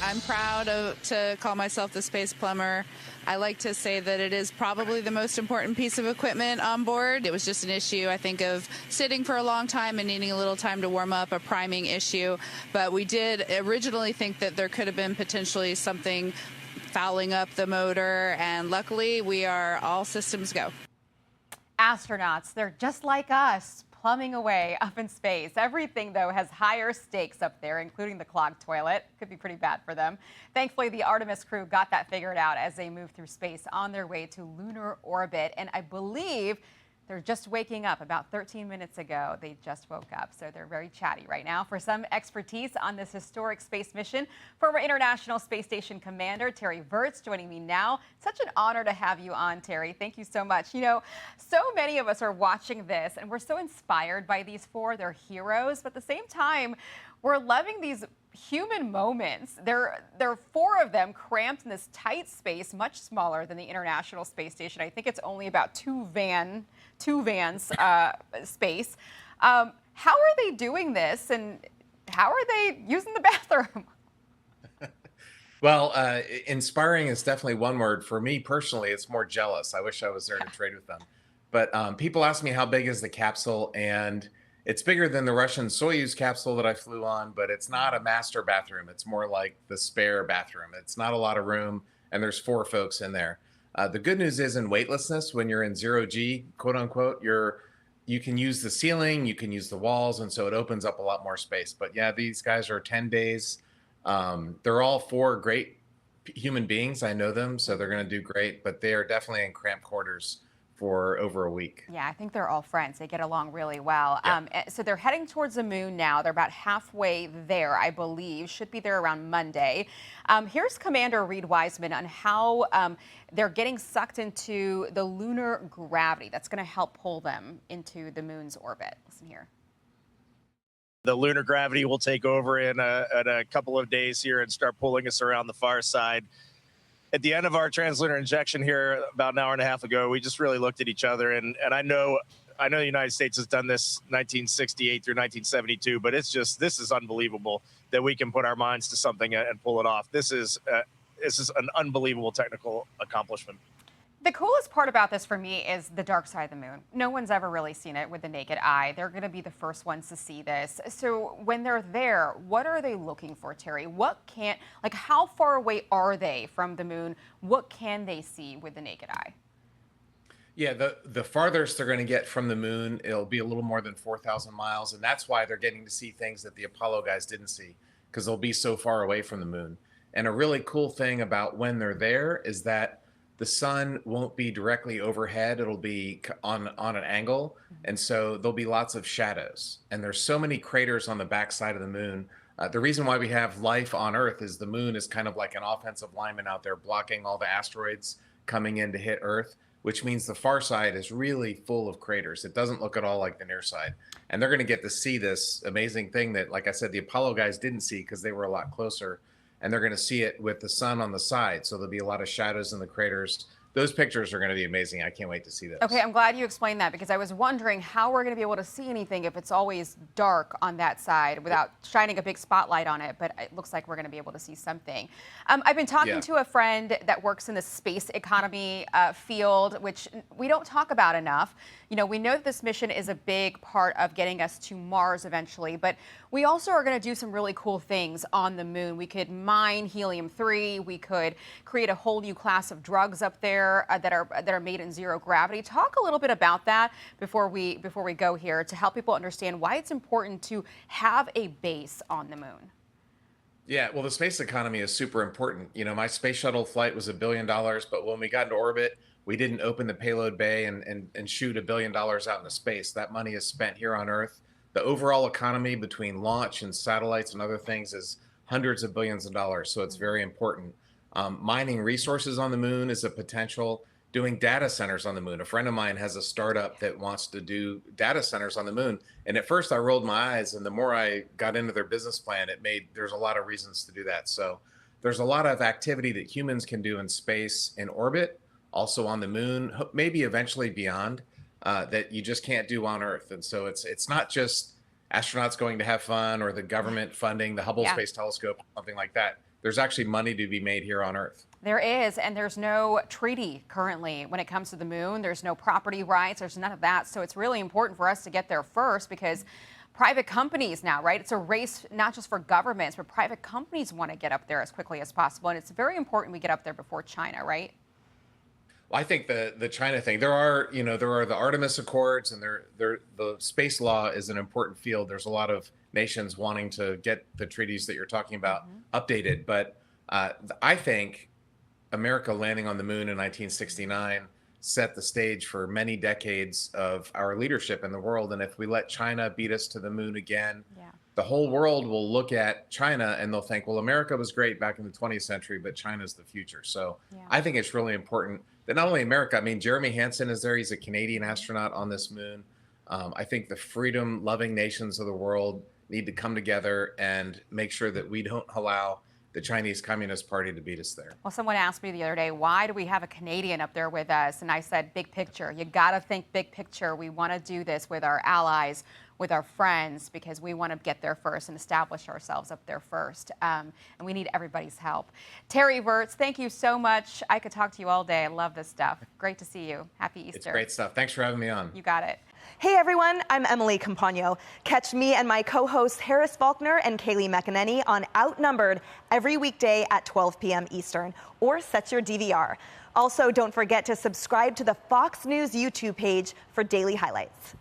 I'm proud to call myself the space plumber. I like to say that it is probably the most important piece of equipment on board. It was just an issue, I think, of sitting for a long time and needing a little time to warm up, a priming issue. But we did originally think that there could have been potentially something fouling up the motor, and luckily we are all systems go. Astronauts, they're just like us, plumbing away up in space. Everything, though, has higher stakes up there, including the clogged toilet. Could be pretty bad for them. Thankfully, the Artemis crew got that figured out as they moved through space on their way to lunar orbit. And I believe they're just waking up. About 13 minutes ago, they just woke up. So they're very chatty right now. For some expertise on this historic space mission, former International Space Station Commander Terry Virts joining me now. Such an honor to have you on, Terry. Thank you so much. You know, so many of us are watching this, and we're so inspired by these four. They're heroes, but at the same time, we're loving these human moments. There are four of them cramped in this tight space, much smaller than the International Space Station. I think it's only about two vans space. How are they doing this, and how are they using the bathroom? Well, inspiring is definitely one word. For me personally, it's more jealous. I wish I was there to trade with them. But people ask me how big is the capsule, and it's bigger than the Russian Soyuz capsule that I flew on, but it's not a master bathroom. It's more like the spare bathroom. It's not a lot of room, and there's four folks in there. The good news is in weightlessness, when you're in zero G, quote unquote, you can use the ceiling, you can use the walls, and so it opens up a lot more space. But yeah, these guys are 10 days. They're all four great human beings. I know them, so they're going to do great, but they are definitely in cramped quarters for over a week. Yeah, I think they're all friends. They get along really well. Yeah. So they're heading towards the moon now. They're about halfway there, I believe. Should be there around Monday. Here's Commander Reed Wiseman on how they're getting sucked into the lunar gravity that's going to help pull them into the moon's orbit. Listen here. The lunar gravity will take over in a couple of days here and start pulling us around the far side. At the end of our translunar injection here about an hour and a half ago, we just really looked at each other, and I know the United States has done this 1968 through 1972, but this is unbelievable that we can put our minds to something and pull it off. This is an unbelievable technical accomplishment. The coolest part about this for me is the dark side of the moon. No one's ever really seen it with the naked eye. They're going to be the first ones to see this. So when they're there, what are they looking for, Terry? How far away are they from the moon? What can they see with the naked eye? Yeah, the farthest they're going to get from the moon, it'll be a little more than 4,000 miles. And that's why they're getting to see things that the Apollo guys didn't see, because they'll be so far away from the moon. And a really cool thing about when they're there is that the sun won't be directly overhead. It'll be on an angle. And so there'll be lots of shadows. And there's so many craters on the backside of the moon. The reason why we have life on Earth is the moon is kind of like an offensive lineman out there blocking all the asteroids coming in to hit Earth, which means the far side is really full of craters. It doesn't look at all like the near side. And they're going to get to see this amazing thing that, like I said, the Apollo guys didn't see because they were a lot closer. And they're going to see it with the sun on the side. So there'll be a lot of shadows in the craters. Those pictures are going to be amazing. I can't wait to see those. Okay, I'm glad you explained that, because I was wondering how we're going to be able to see anything if it's always dark on that side without shining a big spotlight on it. But it looks like we're going to be able to see something. I've been talking to a friend that works in the space economy field, which we don't talk about enough. You know, we know that this mission is a big part of getting us to Mars eventually, but we also are going to do some really cool things on the moon. We could mine helium-3. We could create a whole new class of drugs up there that are made in zero gravity. Talk a little bit about that before we go here, to help people understand why it's important to have a base on the moon. Yeah, well, the space economy is super important. You know, my space shuttle flight was $1 billion, but when we got into orbit, we didn't open the payload bay and shoot $1 billion out into space. That money is spent here on Earth. The overall economy between launch and satellites and other things is hundreds of billions of dollars. So it's very important. Mining resources on the moon is a potential. Doing data centers on the moon. A friend of mine has a startup that wants to do data centers on the moon. And at first I rolled my eyes, and the more I got into their business plan, there's a lot of reasons to do that. So there's a lot of activity that humans can do in space, in orbit, also on the moon, maybe eventually beyond, that you just can't do on Earth. And so it's not just astronauts going to have fun or the government funding the Hubble Space Telescope, something like that. there's actually money to be made here on Earth. There is, and there's no treaty currently when it comes to the moon. There's no property rights. There's none of that. So it's really important for us to get there first because private companies now, right? It's a race not just for governments, but private companies want to get up there as quickly as possible. And it's very important we get up there before China, right? Well, I think the China thing, there are the Artemis Accords, and the space law is an important field. There's a lot of nations wanting to get the treaties that you're talking about updated. But I think America landing on the moon in 1969 set the stage for many decades of our leadership in the world. And if we let China beat us to the moon again, the whole world will look at China and they'll think, well, America was great back in the 20th century, but China's the future. So I think it's really important that not only America, I mean, Jeremy Hansen is there. He's a Canadian astronaut on this moon. I think the freedom-loving nations of the world need to come together and make sure that we don't allow the Chinese Communist Party to beat us there. Well, someone asked me the other day, why do we have a Canadian up there with us? And I said, big picture. You got to think big picture. We want to do this with our allies, with our friends, because we want to get there first and establish ourselves up there first. And we need everybody's help. Terry Virts, thank you so much. I could talk to you all day. I love this stuff. Great to see you. Happy Easter. It's great stuff. Thanks for having me on. You got it. Hey everyone, I'm Emily Campagno. Catch me and my co-hosts Harris Faulkner and Kaylee McEnany on Outnumbered every weekday at 12 p.m. Eastern, or set your DVR. Also, don't forget to subscribe to the Fox News YouTube page for daily highlights.